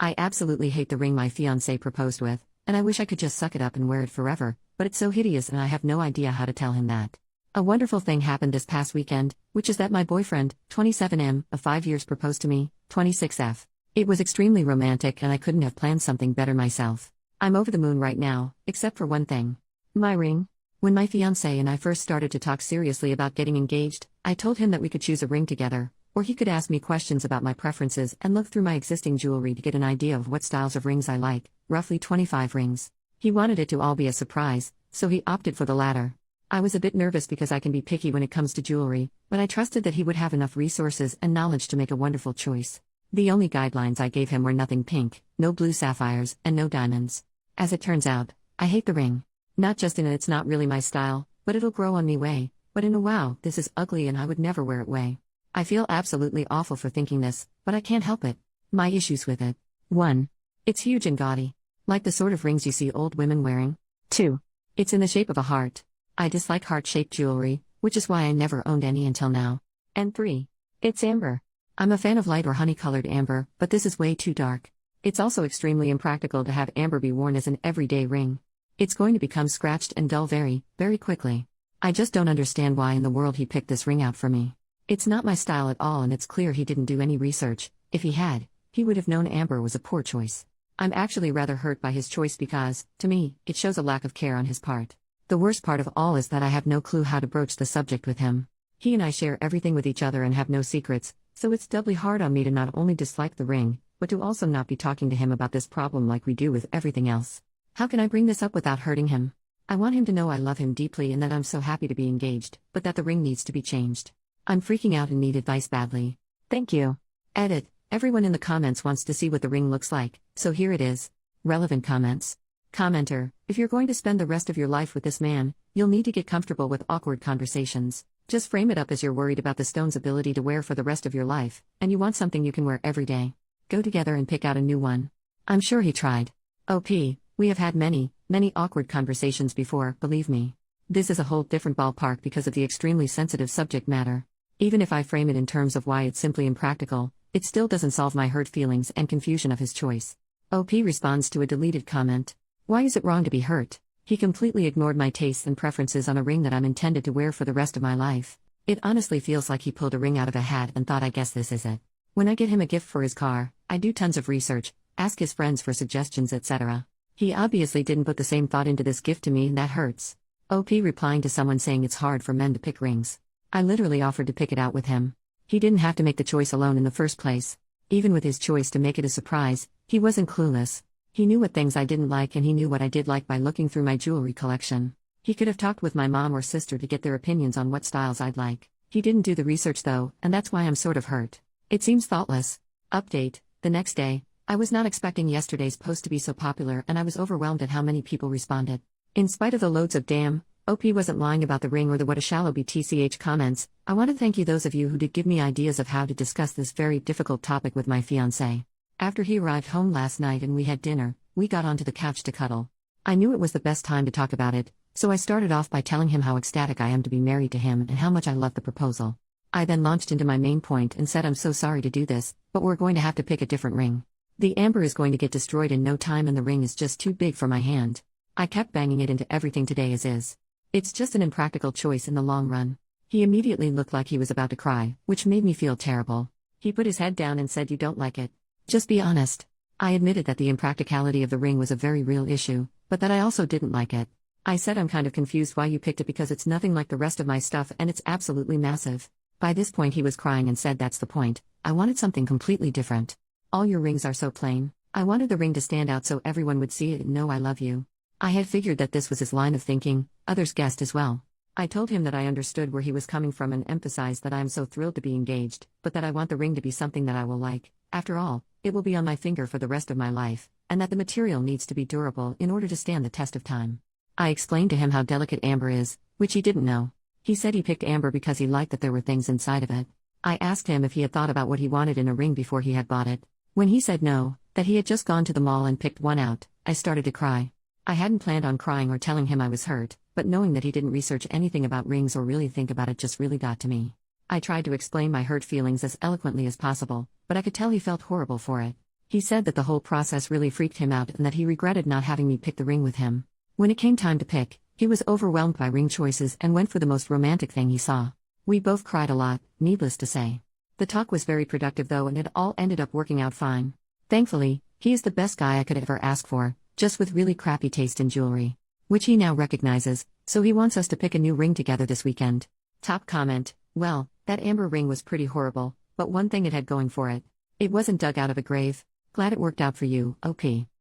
I absolutely hate the ring my fiancé proposed with, and I wish I could just suck it up and wear it forever, but it's so hideous and I have no idea how to tell him that. A wonderful thing happened this past weekend, which is that my boyfriend, 27M, of 5 years proposed to me, 26F. It was extremely romantic and I couldn't have planned something better myself. I'm over the moon right now, except for one thing. My ring. When my fiancé and I first started to talk seriously about getting engaged, I told him that we could choose a ring together, or he could ask me questions about my preferences and look through my existing jewelry to get an idea of what styles of rings I like, roughly 25 rings. He wanted it to all be a surprise, so he opted for the latter. I was a bit nervous because I can be picky when it comes to jewelry, but I trusted that he would have enough resources and knowledge to make a wonderful choice. The only guidelines I gave him were nothing pink, no blue sapphires, and no diamonds. As it turns out, I hate the ring. Not just in it's not really my style, but it'll grow on me way, but in a wow, this is ugly and I would never wear it way. I feel absolutely awful for thinking this, but I can't help it. My issues with it. 1. It's huge and gaudy. Like the sort of rings you see old women wearing. 2. It's in the shape of a heart. I dislike heart-shaped jewelry, which is why I never owned any until now. And 3. It's amber. I'm a fan of light or honey-colored amber, but this is way too dark. It's also extremely impractical to have amber be worn as an everyday ring. It's going to become scratched and dull very, very quickly. I just don't understand why in the world he picked this ring out for me. It's not my style at all and it's clear he didn't do any research. If he had, he would have known amber was a poor choice. I'm actually rather hurt by his choice because, to me, it shows a lack of care on his part. The worst part of all is that I have no clue how to broach the subject with him. He and I share everything with each other and have no secrets, so it's doubly hard on me to not only dislike the ring, but to also not be talking to him about this problem like we do with everything else. How can I bring this up without hurting him? I want him to know I love him deeply and that I'm so happy to be engaged, but that the ring needs to be changed. I'm freaking out and need advice badly. Thank you. Edit. Everyone in the comments wants to see what the ring looks like, so here it is. Relevant comments. Commenter, if you're going to spend the rest of your life with this man, you'll need to get comfortable with awkward conversations. Just frame it up as you're worried about the stone's ability to wear for the rest of your life, and you want something you can wear every day. Go together and pick out a new one. I'm sure he tried. OP, we have had many awkward conversations before, believe me. This is a whole different ballpark because of the extremely sensitive subject matter. Even if I frame it in terms of why it's simply impractical, it still doesn't solve my hurt feelings and confusion of his choice. OP responds to a deleted comment. Why is it wrong to be hurt? He completely ignored my tastes and preferences on a ring that I'm intended to wear for the rest of my life. It honestly feels like he pulled a ring out of a hat and thought I guess this is it. When I get him a gift for his car, I do tons of research, ask his friends for suggestions etc. He obviously didn't put the same thought into this gift to me and that hurts. OP replying to someone saying it's hard for men to pick rings. I literally offered to pick it out with him. He didn't have to make the choice alone in the first place. Even with his choice to make it a surprise, he wasn't clueless. He knew what things I didn't like and he knew what I did like by looking through my jewelry collection. He could have talked with my mom or sister to get their opinions on what styles I'd like. He didn't do the research though, and that's why I'm sort of hurt. It seems thoughtless. Update, the next day, I was not expecting yesterday's post to be so popular and I was overwhelmed at how many people responded. In spite of the loads of damn, OP wasn't lying about the ring or the what a shallow BTCH comments, I want to thank you those of you who did give me ideas of how to discuss this very difficult topic with my fiancé. After he arrived home last night and we had dinner, we got onto the couch to cuddle. I knew it was the best time to talk about it, so I started off by telling him how ecstatic I am to be married to him and how much I love the proposal. I then launched into my main point and said I'm so sorry to do this, but we're going to have to pick a different ring. The amber is going to get destroyed in no time and the ring is just too big for my hand. I kept banging it into everything today as is. It's just an impractical choice in the long run. He immediately looked like he was about to cry, which made me feel terrible. He put his head down and said you don't like it. Just be honest. I admitted that the impracticality of the ring was a very real issue, but that I also didn't like it. I said I'm kind of confused why you picked it because it's nothing like the rest of my stuff and it's absolutely massive. By this point he was crying and said that's the point, I wanted something completely different. All your rings are so plain. I wanted the ring to stand out so everyone would see it and know I love you. I had figured that this was his line of thinking, others guessed as well. I told him that I understood where he was coming from and emphasized that I am so thrilled to be engaged, but that I want the ring to be something that I will like. After all, it will be on my finger for the rest of my life, and that the material needs to be durable in order to stand the test of time. I explained to him how delicate amber is, which he didn't know. He said he picked amber because he liked that there were things inside of it. I asked him if he had thought about what he wanted in a ring before he had bought it. When he said no, that he had just gone to the mall and picked one out, I started to cry. I hadn't planned on crying or telling him I was hurt, but knowing that he didn't research anything about rings or really think about it just really got to me. I tried to explain my hurt feelings as eloquently as possible, but I could tell he felt horrible for it. He said that the whole process really freaked him out and that he regretted not having me pick the ring with him. When it came time to pick, he was overwhelmed by ring choices and went for the most romantic thing he saw. We both cried a lot, needless to say. The talk was very productive though, and it all ended up working out fine. Thankfully, he is the best guy I could ever ask for, just with really crappy taste in jewelry. Which he now recognizes, so he wants us to pick a new ring together this weekend. Top comment: well, that amber ring was pretty horrible, but one thing it had going for it. It wasn't dug out of a grave. Glad it worked out for you, OP.